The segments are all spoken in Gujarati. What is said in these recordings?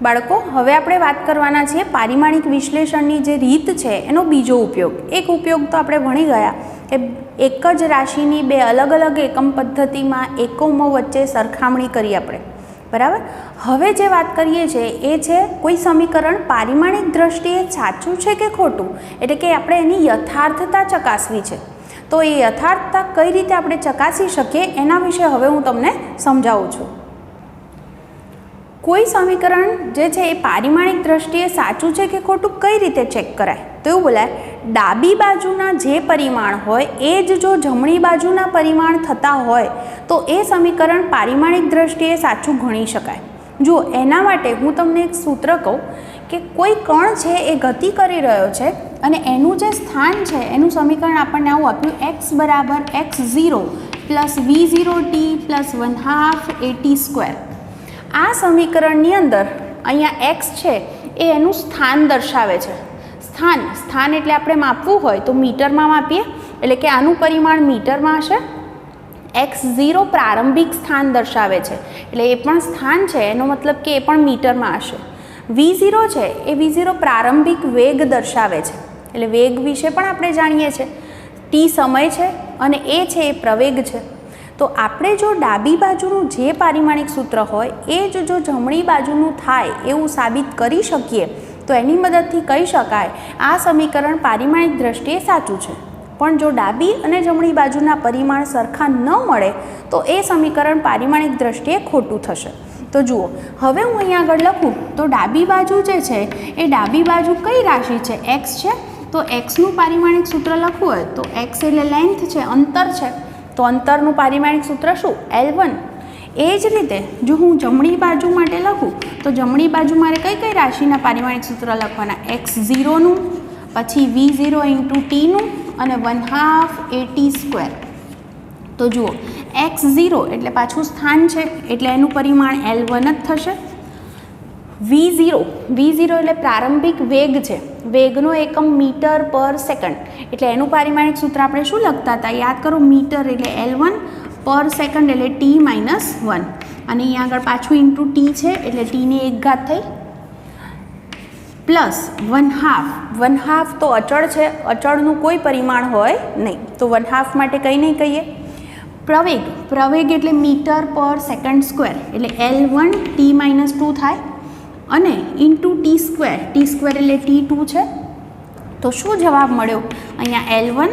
બાળકો હવે આપણે વાત કરવાના છીએ પારિમાણિક વિશ્લેષણની જે રીત છે એનો બીજો ઉપયોગ. એક ઉપયોગ તો આપણે ભણી ગયા કે એક જ રાશિની બે અલગ અલગ એકમ પદ્ધતિમાં એકમો વચ્ચે સરખામણી કરી આપણે, બરાબર. હવે જે વાત કરીએ છીએ એ છે કોઈ સમીકરણ પારિમાણિક દ્રષ્ટિએ સાચું છે કે ખોટું, એટલે કે આપણે એની યથાર્થતા ચકાસવી છે. તો એ યથાર્થતા કઈ રીતે આપણે ચકાસી શકીએ એના વિશે હવે હું તમને સમજાવું છું. કોઈ સમીકરણ જે છે એ પારિમાણિક દ્રષ્ટિએ સાચું છે કે ખોટું કઈ રીતે ચેક કરાય? તો એવું બોલાય, ડાબી બાજુના જે પરિમાણ હોય એ જ જો જમણી બાજુના પરિમાણ થતા હોય તો એ સમીકરણ પારિમાણિક દ્રષ્ટિએ સાચું ગણી શકાય. જો એના માટે હું તમને એક સૂત્ર કહું કે કોઈ કણ છે એ ગતિ કરી રહ્યો છે અને એનું જે સ્થાન છે એનું સમીકરણ આપણને આવું આપ્યું, x બરાબર x0 plus v0t plus 1/2 at². આ સમીકરણની અંદર અહીંયા x છે એ એનું સ્થાન દર્શાવે છે. સ્થાન એટલે આપણે માપવું હોય તો મીટરમાં માપીએ, એટલે કે આનું પરિમાણ મીટરમાં હશે. x0 પ્રારંભિક સ્થાન દર્શાવે છે એટલે એ પણ સ્થાન છે, એનો મતલબ કે એ પણ મીટરમાં હશે. v0 છે એ v0 પ્રારંભિક વેગ દર્શાવે છે, એટલે વેગ વિશે પણ આપણે જાણીએ છીએ. t સમય છે અને એ છે એ પ્રવેગ છે. તો આપણે જો ડાબી બાજુનું જે પારિમાણિક સૂત્ર હોય એ જ જો જમણી બાજુનું થાય એવું સાબિત કરી શકીએ તો એની મદદથી કહી શકાય આ સમીકરણ પારિમાણિક દ્રષ્ટિએ સાચું છે. પણ જો ડાબી અને જમણી બાજુના પરિમાણ સરખા ન મળે તો એ સમીકરણ પારિમાણિક દ્રષ્ટિએ ખોટું થશે. તો જુઓ, હવે હું અહીંયા આગળ લખું તો ડાબી બાજુ જે છે એ ડાબી બાજુ કઈ રાશિ છે? x છે. તો xનું પારિમાણિક સૂત્ર લખવું હોય તો x એટલે લેન્થ છે, અંતર છે, તો અંતરનું પારિમાણિક સૂત્ર શું? L1. એ જ રીતે જો હું જમણી બાજુ માટે લખું તો જમણી બાજુ મારે કઈ કઈ રાશિના પારિમાણિક સૂત્ર લખવાના? x0નું, પછી v0 × t નું અને 1/2 at². તો જુઓ, x0 એટલે પાછું સ્થાન છે એટલે એનું પરિમાણ L1 જ થશે. v0 એટલે પ્રારંભિક વેગ છે, વેગનો એકમ મીટર પર સેકન્ડ, એટલે એનું પારિમાણિક સૂત્ર આપણે શું લખતા હતા? યાદ કરો, મીટર એટલે L1 પર સેકન્ડ એટલે t-1, અને અહીંયા આગળ પાછું ઇન્ટુ t છે એટલે tની 1 ઘાત થઈ, પ્લસ 1/2 તો અચળ છે, અચળનું કોઈ પરિમાણ હોય નહીં તો 1/2 માટે કંઈ નહીં કહીએ. પ્રવેગ એટલે મીટર પર સેકન્ડ સ્ક્વેર એટલે L1 t-2 થાય અને ઇન્ટુ t² એટલે t2 છે. તો શું જવાબ મળ્યો? અહીંયા L1,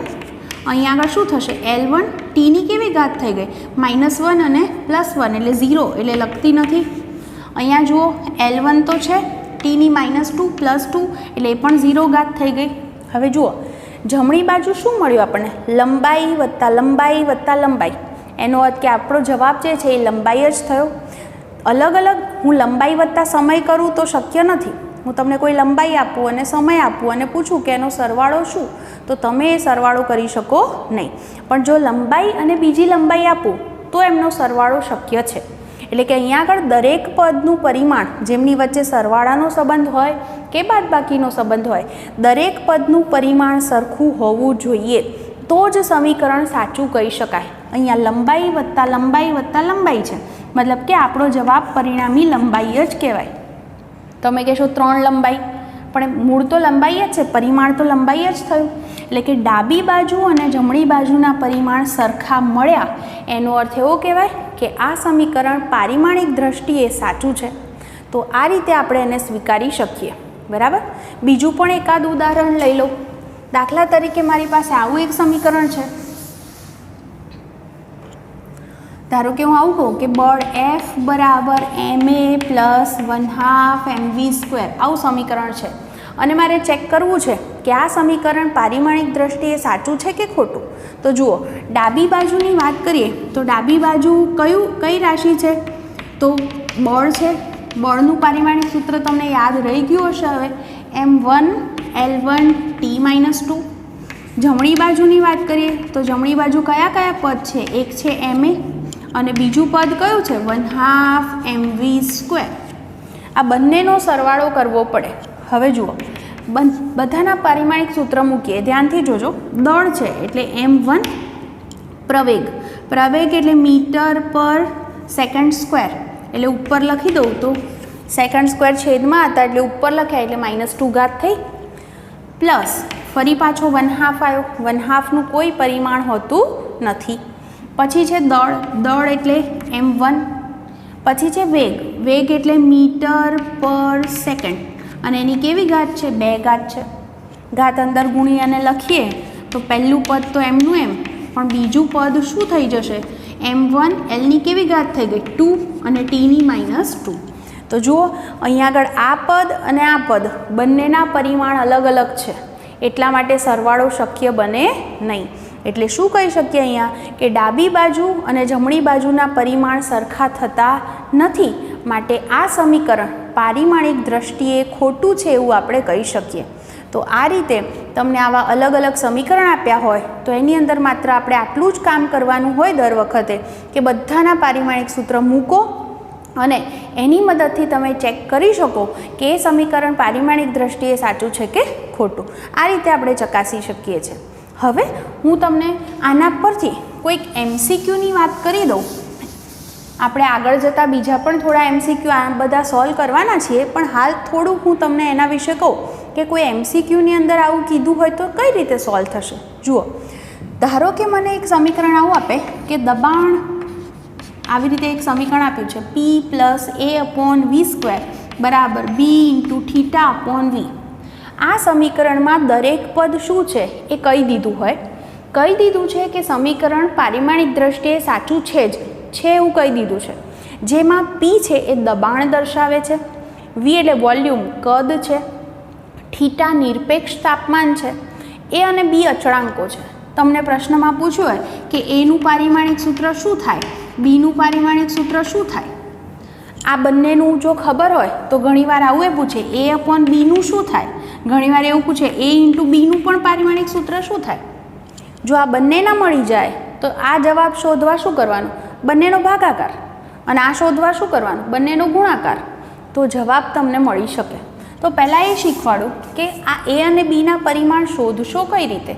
અહીંયા આગળ શું થશે? L1 tની કેવી ઘાત થઈ ગઈ? -1 અને +1 એટલે 0, એટલે લખતી નથી. અહીંયા જુઓ, L1 તો છે, tની -2 +2 એટલે એ પણ 0 ઘાત થઈ ગઈ. હવે જુઓ, જમણી બાજુ શું મળ્યું આપણને? લંબાઈ વત્તા લંબાઈ વત્તા લંબાઈ. એનો અર્થ કે આપણો જવાબ જે છે એ લંબાઈ જ થયો. અલગ અલગ હું લંબાઈ વત્તા સમય કરું તો શક્ય નથી. હું તમને કોઈ લંબાઈ આપું અને સમય આપું અને પૂછું કે એનો સરવાળો શું, તો તમે એ સરવાળો કરી શકો નહીં. પણ જો લંબાઈ અને બીજી લંબાઈ આપું તો એમનો સરવાળો શક્ય છે. એટલે કે અહીંયા આગળ દરેક પદનું પરિમાણ જેમની વચ્ચે સરવાળાનો સંબંધ હોય કે બાદબાકીનો સંબંધ હોય, દરેક પદનું પરિમાણ સરખું હોવું જોઈએ તો જ સમીકરણ સાચું કહી શકાય. અહીંયા લંબાઈ વત્તા લંબાઈ વત્તા લંબાઈ છે, મતલબ કે આપણો જવાબ પરિણામી લંબાઈ જ કહેવાય. તમે કહેશો 3 લંબાઈ, પણ મૂળ તો લંબાઈ જ છે, પરિમાણ તો લંબાઈ જ થયું. એટલે કે ડાબી બાજુ અને જમણી બાજુના પરિમાણ સરખા મળ્યા એનો અર્થ એવો કહેવાય કે આ સમીકરણ પારિમાણિક દ્રષ્ટિએ સાચું છે. તો આ રીતે આપણે એને સ્વીકારી શકીએ, બરાબર. બીજું પણ એકાદ ઉદાહરણ લઈ લો. દાખલા તરીકે મારી પાસે આવું એક સમીકરણ છે. ધારો કે હું આવું કહું કે બળ F બરાબર ma + 1/2 mv², આવું સમીકરણ છે અને મારે ચેક કરવું છે કે આ સમીકરણ પારિમાણિક દ્રષ્ટિએ સાચું છે કે ખોટું. તો જુઓ, ડાબી બાજુની વાત કરીએ તો ડાબી બાજુ કઈ રાશિ છે? તો બળ છે. બળનું પારિમાણિક સૂત્ર તમને યાદ રહી ગયું હશે હવે, m1 L1 t-2. જમણી બાજુની વાત કરીએ તો જમણી બાજુ કયા કયા પદ છે? એક છે ma અને બીજું પદ કયું છે? 1/2 mv². આ બંનેનો સરવાળો કરવો પડે. હવે જુઓ, બધાના પારિમાણિક સૂત્ર મૂકીએ, ધ્યાનથી જોજો. દળ છે એટલે m1, પ્રવેગ એટલે મીટર પર સેકન્ડ સ્ક્વેર, એટલે ઉપર લખી દઉં તો સેકન્ડ સ્ક્વેર છેદમાં હતા એટલે ઉપર લખ્યા એટલે -2 ઘાત થઈ, પ્લસ ફરી પાછો 1/2 આવ્યો, 1/2નું કોઈ પરિમાણ હોતું નથી. પછી છે દળ એટલે m1, પછી છે વેગ એટલે મીટર પર સેકન્ડ અને એની કેવી ઘાત છે? 2 ઘાત છે. ઘાત અંદર ગુણી અને લખીએ તો પહેલું પદ તો એમનું એમ, પણ બીજું પદ શું થઈ જશે? m1 એલની કેવી ઘાત થઈ ગઈ? 2 અને ટીની -2. તો જુઓ અહીંયા આગળ આ પદ અને આ પદ બંનેના પરિમાણ અલગ અલગ છે, એટલા માટે સરવાળો શક્ય બને નહીં. એટલે શું કહી શકીએ અહીંયા કે ડાબી બાજુ અને જમણી બાજુના પરિમાણ સરખા થતા નથી, માટે આ સમીકરણ પારિમાણિક દ્રષ્ટિએ ખોટું છે એવું આપણે કહી શકીએ. તો આ રીતે તમને આવા અલગ અલગ સમીકરણ આપ્યા હોય તો એની અંદર માત્ર આપણે આટલું જ કામ કરવાનું હોય દર વખતે કે બધાના પારિમાણિક સૂત્ર મૂકો અને એની મદદથી તમે ચેક કરી શકો કે એ સમીકરણ પારિમાણિક દ્રષ્ટિએ સાચું છે કે ખોટું. આ રીતે આપણે ચકાસી શકીએ છીએ. હવે હું તમને આના પરથી કોઈક MCQની વાત કરી દઉં. આપણે આગળ જતાં બીજા પણ થોડા MCQ આ બધા સોલ્વ કરવાના છીએ, પણ હાલ થોડુંક હું તમને એના વિશે કહું કે કોઈ MCQની અંદર આવું કીધું હોય તો કઈ રીતે સોલ્વ થશે. જુઓ, ધારો કે મને એક સમીકરણ આવું આપે કે દબાણ, આવી રીતે એક સમીકરણ આપ્યું છે P+A/v² બરાબર B × θ/v. આ સમીકરણમાં દરેક પદ શું છે એ કહી દીધું હોય, કહી દીધું છે કે સમીકરણ પારિમાણિક દ્રષ્ટિએ સાચું છે એવું કહી દીધું છે. જેમાં P છે એ દબાણ દર્શાવે છે, V એટલે વોલ્યુમ કદ છે, θ નિરપેક્ષ તાપમાન છે, A અને B અચળાંકો છે. તમને પ્રશ્નમાં પૂછ્યું હોય કે એનું પારિમાણિક સૂત્ર શું થાય, બીનું પારિમાણિક સૂત્ર શું થાય. આ બંનેનું જો ખબર હોય તો ઘણીવાર આવું એ પૂછે A/Bનું શું થાય, ઘણીવાર એવું પૂછે A × Bનું પણ પારિમાણિક સૂત્ર શું થાય. જો આ બંને ના મળી જાય તો આ જવાબ શોધવા શું કરવાનું? બંનેનો ભાગાકાર. અને આ શોધવા શું કરવાનું? બંનેનો ગુણાકાર. તો જવાબ તમને મળી શકે. તો પહેલાં એ શીખવાડું કે આ A અને Bના પરિમાણ શોધશો કઈ રીતે.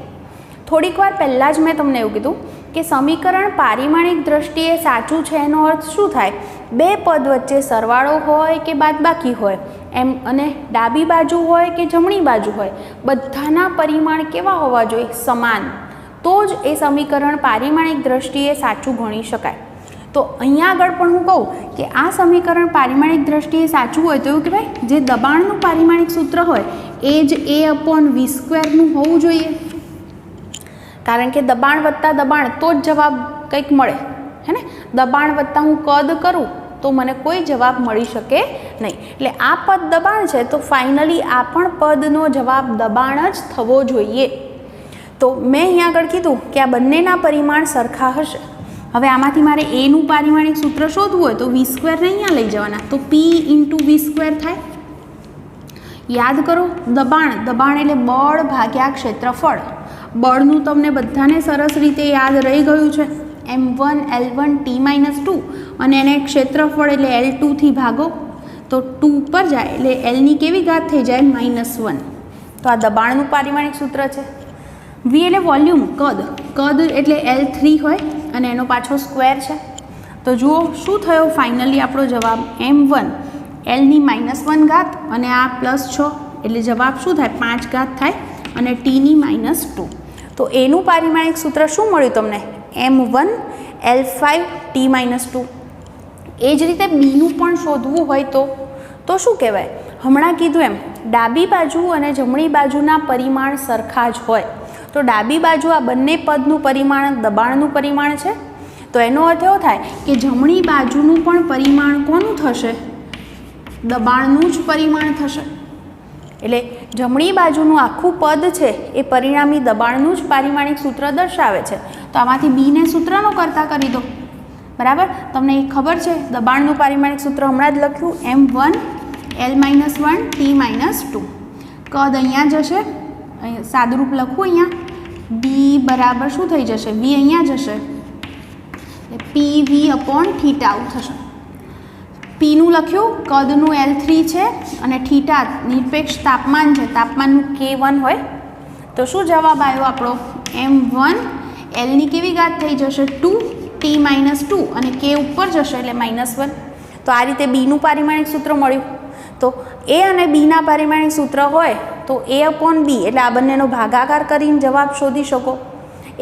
થોડીક વાર પહેલાં જ મેં તમને એવું કીધું કે સમીકરણ પારિમાણિક દ્રષ્ટિએ સાચું છે એનો અર્થ શું થાય? બે પદ વચ્ચે સરવાળો હોય કે બાદબાકી હોય એમ, અને ડાબી બાજુ હોય કે જમણી બાજુ હોય, બધાના પરિમાણ કેવા હોવા જોઈએ? સમાન. તો જ એ સમીકરણ પારિમાણિક દ્રષ્ટિએ સાચું ગણી શકાય. તો અહીંયા આગળ પણ હું કહું કે આ સમીકરણ પારિમાણિક દ્રષ્ટિએ સાચું હોય તો એવું કહેવાય જે દબાણનું પારિમાણિક સૂત્ર હોય એ જ A/v²નું હોવું જોઈએ. કારણ કે દબાણ વત્તા દબાણ તો જ જવાબ કંઈક મળે, હે ને. દબાણ વત્તા હું કદ કરું તો મને કોઈ જવાબ મળી શકે નહીં. એટલે આ પદ દબાણ છે તો ફાઇનલી આ પણ પદનો જવાબ દબાણ જ થવો જોઈએ. તો મેં અહીંયા આગળ કીધું કે આ બંનેના પરિમાણ સરખા હશે. હવે આમાંથી મારે એનું પારિમાણિક સૂત્ર શોધવું હોય તો v² ને અહીંયા લઈ જવાના, તો P × v² થાય. યાદ કરો, દબાણ એટલે બળ ભાગ્યા ક્ષેત્રફળ. બળનું તમને બધાને સરસ રીતે યાદ રહી ગયું છે, m1 L1 T-2, અને એને ક્ષેત્રફળ એટલે L2 થી ભાગો તો 2 ઉપર જાય એટલે Lની કેવી ઘાત થઈ જાય? -1. તો આ દબાણનું પારિમાણિક સૂત્ર છે. V એટલે વોલ્યુમ કદ એટલે L3 હોય અને એનો પાછો સ્ક્વેર છે. તો જુઓ શું થયો ફાઇનલી આપણો જવાબ? m1 Lની -1 ઘાત અને આ +6 એટલે જવાબ શું થાય? 5 ઘાત થાય અને Tની -2. તો એનું પારિમાણિક સૂત્ર શું મળ્યું તમને? m1 L5 T-2. એ જ રીતે બીનું પણ શોધવું હોય તો શું કહેવાય? હમણાં કીધું એમ ડાબી બાજુ અને જમણી બાજુના પરિમાણ સરખા જ હોય તો ડાબી બાજુ આ બંને પદનું પરિમાણ દબાણનું પરિમાણ છે, તો એનો અર્થ એવો થાય કે જમણી બાજુનું પણ પરિમાણ કોનું થશે? દબાણનું જ પરિમાણ થશે. એટલે જમણી બાજુનું આખું પદ છે એ પરિણામી દબાણનું જ પારિમાણિક સૂત્ર દર્શાવે છે. તો આમાંથી બીને સૂત્રનો કરતા કરી દો. બરાબર, તમને એ ખબર છે દબાણનું પારિમાણિક સૂત્ર હમણાં જ લખ્યું, m1 L-1 T-2. કદ અહીંયા જશે, સાદુરૂપ લખું અહીંયા, B બરાબર શું થઈ જશે? V અહીંયા જશે એટલે PV/θ આવું થશે. Pનું લખ્યું, કદનું L3 છે અને θ નિરપેક્ષ તાપમાન છે, તાપમાનનું K1 હોય. તો શું જવાબ આવ્યો આપણો? m1 Lની કેવી ઘાત થઈ જશે? 2 T-2 અને K ઉપર જશે એટલે -1. તો આ રીતે બીનું પારિમાણિક સૂત્ર મળ્યું. તો એ અને બીના પારિમાણિક સૂત્ર હોય તો a અપોન બી એટલે આ બંનેનો ભાગાકાર કરીને જવાબ શોધી શકો,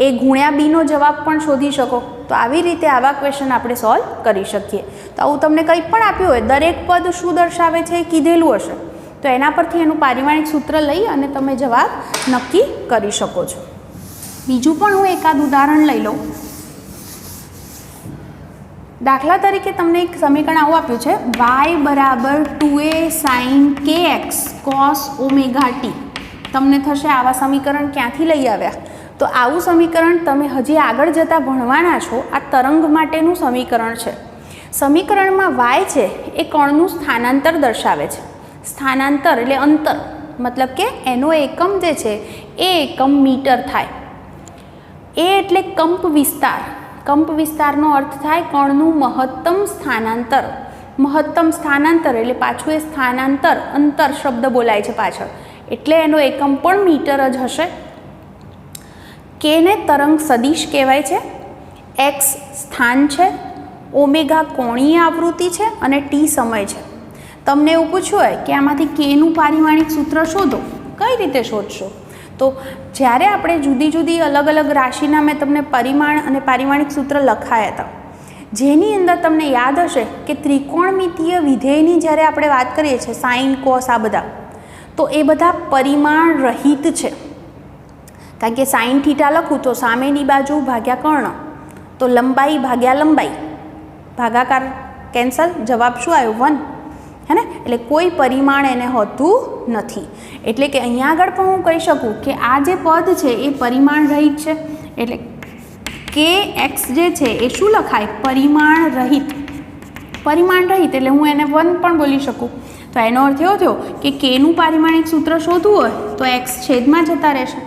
એ ગુણ્યા બીનો જવાબ પણ શોધી શકો. તો આવી રીતે આવા ક્વેશ્ચન આપણે સોલ્વ કરી શકીએ. તો આવું તમને કંઈ પણ આપ્યું હોય, દરેક પદ શું દર્શાવે છે એ કીધેલું હશે, તો એના પરથી એનું પારિમાણિક સૂત્ર લઈ અને તમે જવાબ નક્કી કરી શકો છો. બીજું પણ હું એકાદ ઉદાહરણ લઈ લઉં. દાખલા તરીકે તમને એક સમીકરણ આવું આપ્યું છે, y બરાબર 2a sin kx cos omega t. તમને થશે આવા સમીકરણ ક્યાંથી લઈ આવ્યા? તો આવું સમીકરણ તમે હજી આગળ જતાં ભણવાના છો. આ તરંગ માટેનું સમીકરણ છે. સમીકરણમાં y છે એ કણનું સ્થાનાંતર દર્શાવે છે. સ્થાનાંતર એટલે અંતર, મતલબ કે એનો એકમ જે છે એ એકમ મીટર થાય. એ એટલે કંપ વિસ્તાર. કંપ વિસ્તારનો અર્થ થાય કણનું મહત્તમ સ્થાનાંતર. મહત્તમ સ્થાનાંતર એટલે પાછું એ સ્થાનાંતર, અંતર શબ્દ બોલાય છે પાછળ, એટલે એનો એકમ પણ મીટર જ હશે. કેને તરંગ સદિશ કહેવાય છે. એક્સ સ્થાન છે, ઓમેગા કોણીય આવૃત્તિ છે અને ટી સમય છે. તમને એવું પૂછ્યું હોય કે આમાંથી કેનું પારિમાણિક સૂત્ર શોધો, કઈ રીતે શોધશો? તો જ્યારે આપણે જુદી જુદી અલગ અલગ રાશિના મેં તમને પરિમાણ અને પારિમાણિક સૂત્ર લખાયા હતા, જેની અંદર તમને યાદ હશે કે ત્રિકોણમિતીય વિધેયની જ્યારે આપણે વાત કરીએ છીએ, સાઇન કોસ આ બધા, તો એ બધા પરિમાણ રહિત છે. કારણ કે સાઇન થીટા લખું તો સામેની બાજુ ભાગ્યા કર્ણ, તો લંબાઈ ભાગ્યા લંબાઈ, ભાગાકાર કેન્સલ, જવાબ શું આવ્યો? 1. હે ને? એટલે કોઈ પરિમાણ એને હોતું નથી. એટલે કે અહીંયા આગળ પણ હું કહી શકું કે આ જે પદ છે એ પરિમાણ રહિત છે. એટલે કે એક્સ જે છે એ શું લખાય? પરિમાણ રહિત. પરિમાણ રહિત એટલે હું એને 1 પણ બોલી શકું. તો એનો અર્થ એવો થયો કે કેનું પારિમાણિક સૂત્ર શોધવું હોય તો એક્સ છેદમાં જતા રહેશે,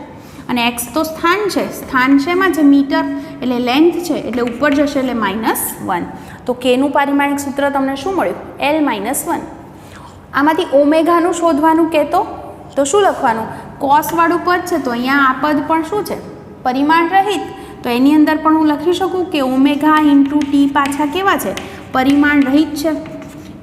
અને એક્સ તો સ્થાન છે. સ્થાન શેમાં છે? મીટર. એટલે લેન્થ છે એટલે ઉપર જશે એટલે -1. તો કેનું પારિમાણિક સૂત્ર તમને શું મળ્યું? L-1. આમાંથી ઓમેગાનું શોધવાનું કહેતો તો શું લખવાનું? કોસવાળું પદ છે તો અહીંયા આ પદ પણ શું છે? પરિમાણ રહિત. તો એની અંદર પણ હું લખી શકું કે ઓમેગા ઇન્ટુ ટી પાછા કેવા છે? પરિમાણ રહિત છે.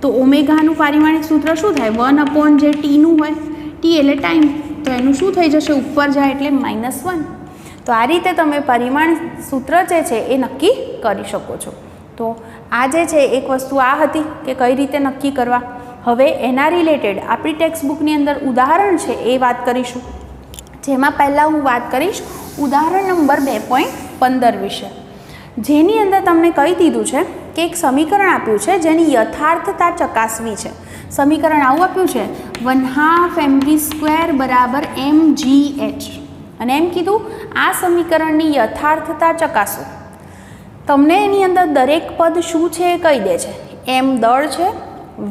તો ઓમેગાનું પારિમાણિક સૂત્ર શું થાય? 1 અપોન જે ટીનું હોય, ટી એટલે ટાઈમ, તો એનું શું થઈ જશે? ઉપર જાય એટલે -1. તો આ રીતે તમે પરિમાણ સૂત્ર જે છે એ નક્કી કરી શકો છો. તો આ જે છે એક વસ્તુ આ હતી કે કઈ રીતે નક્કી કરવા. હવે એના રિલેટેડ આપણી ટેક્સ્ટ બુકની અંદર ઉદાહરણ છે એ વાત કરીશું, જેમાં પહેલાં હું વાત કરીશ ઉદાહરણ નંબર 2.15 વિશે, જેની અંદર તમને કહી દીધું છે કે એક સમીકરણ આપ્યું છે જેની યથાર્થતા ચકાસવી છે. સમીકરણ આવું આપ્યું છે, 1/2 mv² બરાબર mgh, અને એમ કીધું આ સમીકરણની યથાર્થતા ચકાસો. તમને એની અંદર દરેક પદ શું છે એ કહી દે છે. m દળ છે,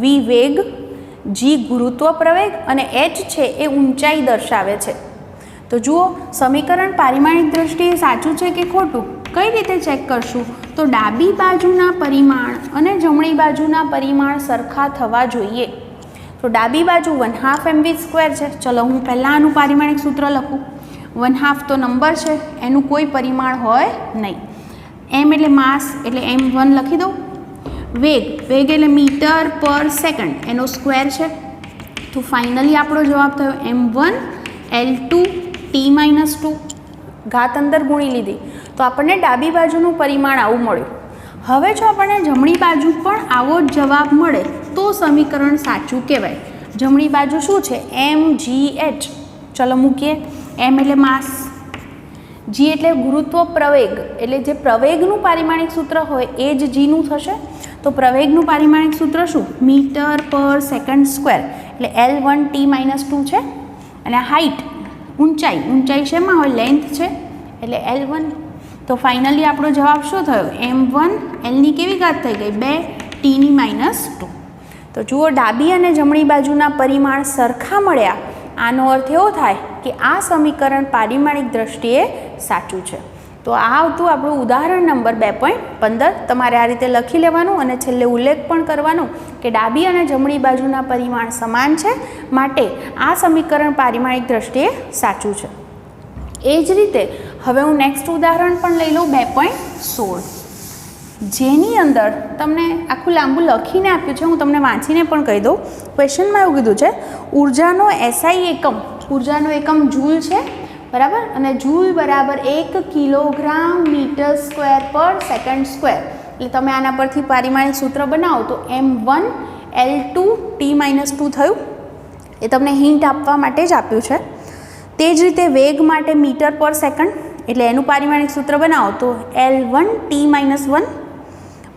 v વેગ, g ગુરુત્વ પ્રવેગ અને h છે એ ઊંચાઈ દર્શાવે છે. તો જુઓ, સમીકરણ પારિમાણિક દ્રષ્ટિએ સાચું છે કે ખોટું કઈ રીતે ચેક કરશું? તો ડાબી બાજુના પરિમાણ અને જમણી બાજુના પરિમાણ સરખા થવા જોઈએ. તો ડાબી બાજુ 1/2 mv² છે. ચલો હું પહેલાં આનું પારિમાણિક સૂત્ર લખું. 1/2 તો નંબર છે, એનું કોઈ પરિમાણ હોય નહીં. m એટલે માસ એટલે m1 લખી દઉં. વેગ, વેગ એટલે મીટર પર સેકન્ડ, એનો સ્ક્વેર છે. તો ફાઇનલી આપણો જવાબ થયો m1 L2 t-2. ઘાત અંદર ગુણી લીધી તો આપણને ડાબી બાજુનું પરિમાણ આવું મળ્યું. હવે જો આપણને જમણી બાજુ પણ આવો જ જવાબ મળે તો સમીકરણ સાચું કહેવાય. જમણી બાજુ શું છે? mgh. ચલો મૂકીએ. m એટલે માસ, g એટલે ગુરુત્વ પ્રવેગ, એટલે જે પ્રવેગનું પારિમાણિક સૂત્ર હોય એ જ gનું થશે. તો પ્રવેગનું પારિમાણિક સૂત્ર શું? મીટર પર સેકન્ડ સ્ક્વેર, એટલે L1 t-2 છે. અને હાઇટ, ઊંચાઈ, ઊંચાઈ શેમાં હોય? લેન્થ છે એટલે L1. તો ફાઇનલી આપણો જવાબ શું થયો? m1 Lની કેવી ઘાત થઈ ગઈ? 2 t-2. તો જુઓ, ડાબી અને જમણી બાજુના પરિમાણ સરખા મળ્યા. આનો અર્થ એવો થાય કે આ સમીકરણ પારિમાણિક દ્રષ્ટિએ સાચું છે. તો આ હતું આપણું ઉદાહરણ નંબર 2.15. તમારે આ રીતે લખી લેવાનું અને છેલ્લે ઉલ્લેખ પણ કરવાનો કે ડાબી અને જમણી બાજુના પરિમાણ સમાન છે, માટે આ સમીકરણ પારિમાણિક દ્રષ્ટિએ સાચું છે. એ જ રીતે હવે હું નેક્સ્ટ ઉદાહરણ પણ લઈ લઉં 2.16. જેની અંદર તમને આખું લાંબુ લખીને આપ્યું છે, હું તમને વાંચીને પણ કહી દઉં. ક્વેશ્ચનમાં એવું કીધું છે ઉર્જાનો એસઆઈ એકમ, ઉર્જાનો એકમ જૂલ છે, બરાબર, અને જૂલ બરાબર 1 કિલોગ્રામ મીટર સ્ક્વેર પર સેકન્ડ સ્ક્વેર. એટલે તમે આના પરથી પારિમાણિક સૂત્ર બનાવો તો m1L2T-2 થયું. એ તમને હિન્ટ આપવા માટે જ આપ્યું છે. તે જ રીતે વેગ માટે મીટર પર સેકન્ડ, એટલે એનું પારિમાણિક સૂત્ર બનાવો તો L1T-1.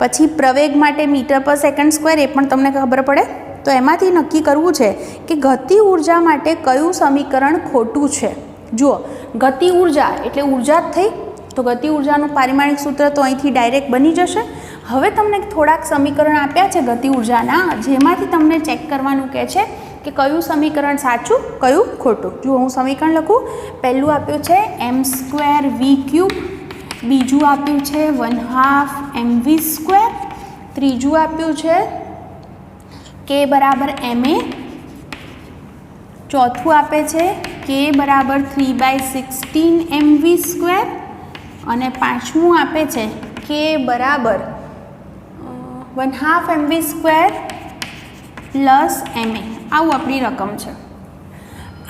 પછી પ્રવેગ માટે મીટર પર સેકન્ડ સ્ક્વેર, એ પણ તમને ખબર પડે. તો એમાંથી નક્કી કરવું છે કે ગતિ ઉર્જા માટે કયું સમીકરણ ખોટું છે. જુઓ, ગતિ ઉર્જા એટલે ઉર્જા જ થઈ, તો ગતિ ઉર્જાનું પારિમાણિક સૂત્ર તો અહીંથી ડાયરેક્ટ બની જશે. હવે તમને થોડાક સમીકરણ આપ્યા છે ગતિ ઉર્જાના, જેમાંથી તમને ચેક કરવાનું કહે છે કે કયું સમીકરણ સાચું કયું ખોટું. જુઓ, હું સમીકરણ લખું. પહેલું આપ્યું છે m²v³, બીજું આપ્યું છે 1/2 mv², ત્રીજું આપ્યું છે k બરાબર ma, ચોથું આપે છે k બરાબર 3/16 mv², અને પાંચમું આપે છે k બરાબર 1/2 mv² પ્લસ ma. આવું આપણી રકમ છે.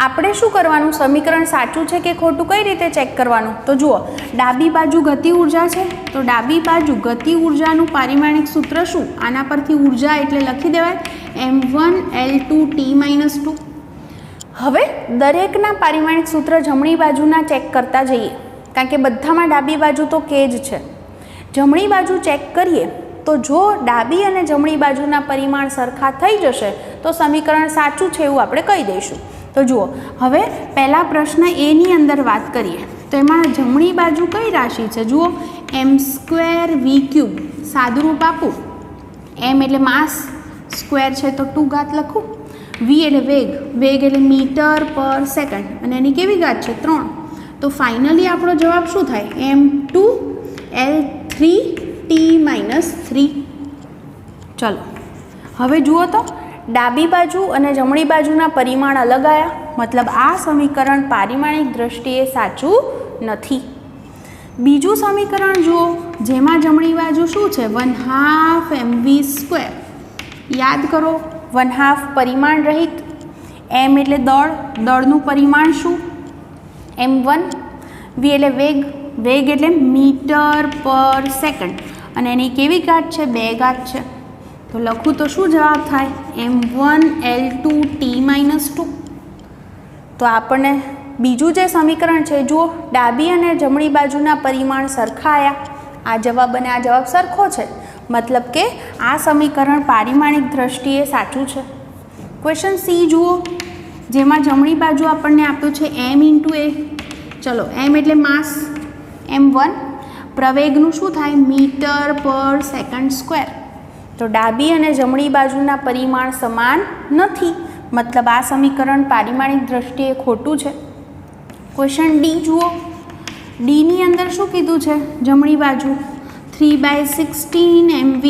આપણે શું કરવાનું, સમીકરણ સાચું છે કે ખોટું કઈ રીતે ચેક કરવાનું? તો જુઓ, ડાબી બાજુ ગતિ ઉર્જા છે, તો ડાબી બાજુ ગતિ ઉર્જાનું પારિમાણિક સૂત્ર શું? આના પરથી ઉર્જા એટલે લખી દેવાય m1L2T-2. હવે દરેકના પારિમાણિક સૂત્ર જમણી બાજુના ચેક કરતા જઈએ, કારણ કે બધામાં ડાબી બાજુ તો કે જ છે. જમણી બાજુ ચેક કરીએ તો જો ડાબી અને જમણી બાજુના પરિમાણ સરખા થઈ જશે તો સમીકરણ સાચું છે એવું આપણે કહી દઈશું. તો જુઓ, હવે પહેલા પ્રશ્ન એની અંદર વાત કરીએ તો એમાં જમણી બાજુ કઈ રાશિ છે? જુઓ, m²v³, સાદુરૂપ આપું. m એટલે માસ, સ્ક્વેર છે તો 2 ઘાત લખું. v એટલે વેગ, વેગ એટલે મીટર પર સેકન્ડ, અને એની કેવી ઘાત છે? 3. તો ફાઇનલી આપણો જવાબ શું થાય? m2L3T-3. ચલો, હવે જુઓ તો ડાબી બાજુ અને જમણી બાજુના પરિમાણ અલગ આવ્યા, મતલબ આ સમીકરણ પારિમાણિક દ્રષ્ટિએ સાચું નથી. બીજું સમીકરણ જુઓ, જેમાં જમણી બાજુ શું છે? 1/2 mv². યાદ કરો, 1/2 પરિમાણ રહિત, m એટલે દળ, દળનું પરિમાણ શું? m1. v એટલે વેગ, વેગ એટલે મીટર પર સેકન્ડ, અને એની કેવી ઘાત છે? 2 ઘાત છે. તો લખું તો શું જવાબ થાય? m1L2T-2. તો આપણને બીજું જે સમીકરણ છે, જુઓ, ડાબી અને જમણી બાજુના પરિમાણ સરખા આવ્યા. આ જવાબ અને આ જવાબ સરખો છે, મતલબ કે આ સમીકરણ પારિમાણિક દ્રષ્ટિએ સાચું છે. ક્વેશ્ચન સી જુઓ, જેમાં જમણી બાજુ આપણને આપ્યું છે m × a. ચલો, m એટલે માસ, m1. પ્રવેગનું શું થાય? મીટર પર સેકન્ડ સ્ક્વેર. તો ડાબી અને જમણી બાજુના પરિમાણ સમાન નથી, મતલબ આ સમીકરણ પારિમાણિક દ્રષ્ટિએ ખોટું છે. ક્વેશ્ચન ડી જુઓ, ડીની અંદર શું કીધું છે? જમણી બાજુ 3/16 mv².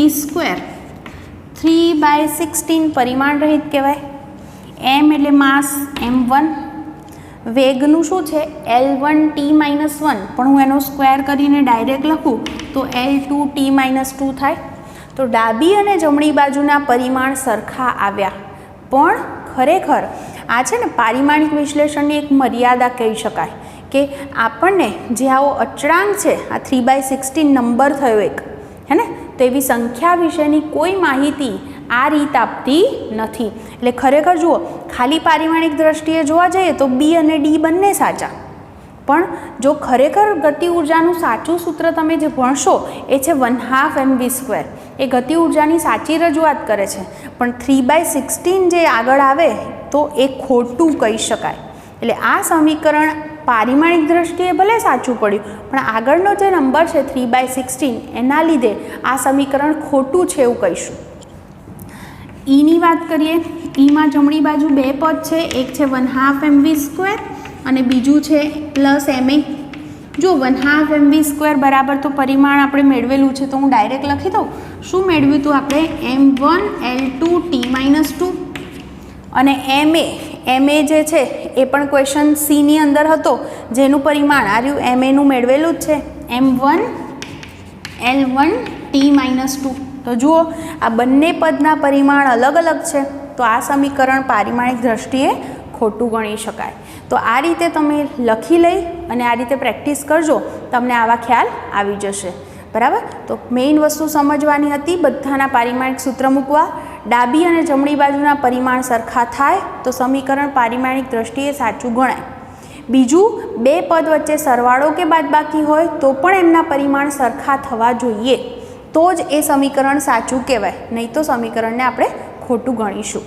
3/16 પરિમાણ રહિત કહેવાય. m એટલે માસ, m1. વેગનું શું છે? L1T-1, પણ હું એનો સ્ક્વેર કરીને ડાયરેક્ટ લખું તો L2T-2 થાય. તો ડાબી અને જમણી બાજુના પરિમાણ સરખા આવ્યા, પણ ખરેખર આ છે ને પારિમાણિક વિશ્લેષણની એક મર્યાદા કહી શકાય કે આપણને જે આવો અચળાંક છે, આ 3/16 નંબર થયો એક, હે ને, તો એવી સંખ્યા વિશેની કોઈ માહિતી આ રીત આપતી નથી. એટલે ખરેખર જુઓ, ખાલી પારિમાણિક દ્રષ્ટિએ જોવા જઈએ તો બી અને ડી બંને સાચા, પણ જો ખરેખર ગતિ ઉર્જાનું સાચું સૂત્ર તમે જે ભણશો એ છે 1/2 mv². એ ગતિ ઉર્જાની સાચી રજૂઆત કરે છે, પણ 3/16 જે આગળ આવે તો એ ખોટું કહી શકાય. એટલે આ સમીકરણ પારિમાણિક દ્રષ્ટિએ ભલે સાચું પડ્યું, પણ આગળનો જે નંબર છે 3/16 એના લીધે આ સમીકરણ ખોટું છે એવું કહીશું. ઈની વાત કરીએ, ઈમાં જમણી બાજુ બે પદ છે, એક છે 1/2 mv² અને બીજું છે પ્લસ ma. જો 1/2 mv² બરાબર તો પરિમાણ આપણે મેળવેલું છે, તો હું ડાયરેક્ટ લખી દઉં. શું મેળવ્યું હતું આપણે? m1L2T-2. અને ma જે છે એ પણ ક્વેશ્ચન સીની અંદર હતો, જેનું પરિમાણ આ રહ્યું maનું મેળવેલું જ છે, m1L1 t-2। તો જુઓ આ બંને પદના પરિમાણ અલગ અલગ છે, તો આ સમીકરણ પારિમાણિક દ્રષ્ટિએ ખોટું ગણી શકાય। તો આ રીતે તમે લખી લઈ અને આ રીતે પ્રેક્ટિસ કરજો, તમને આવા ખ્યાલ આવી જશે, બરાબર। તો મેઇન વસ્તુ સમજવાની હતી, બધાના પારિમાણિક સૂત્ર મૂકવા, ડાબી અને જમણી બાજુના પરિમાણ સરખા થાય તો સમીકરણ પારિમાણિક દ્રષ્ટિએ સાચું ગણાય। બીજું, બે પદ વચ્ચે સરવાળો કે બાદબાકી હોય તો પણ એમના પરિમાણ સરખા થવા જોઈએ, તો જ એ સમીકરણ સાચું કહેવાય, નહીં તો સમીકરણને આપણે ખોટું ગણીશું।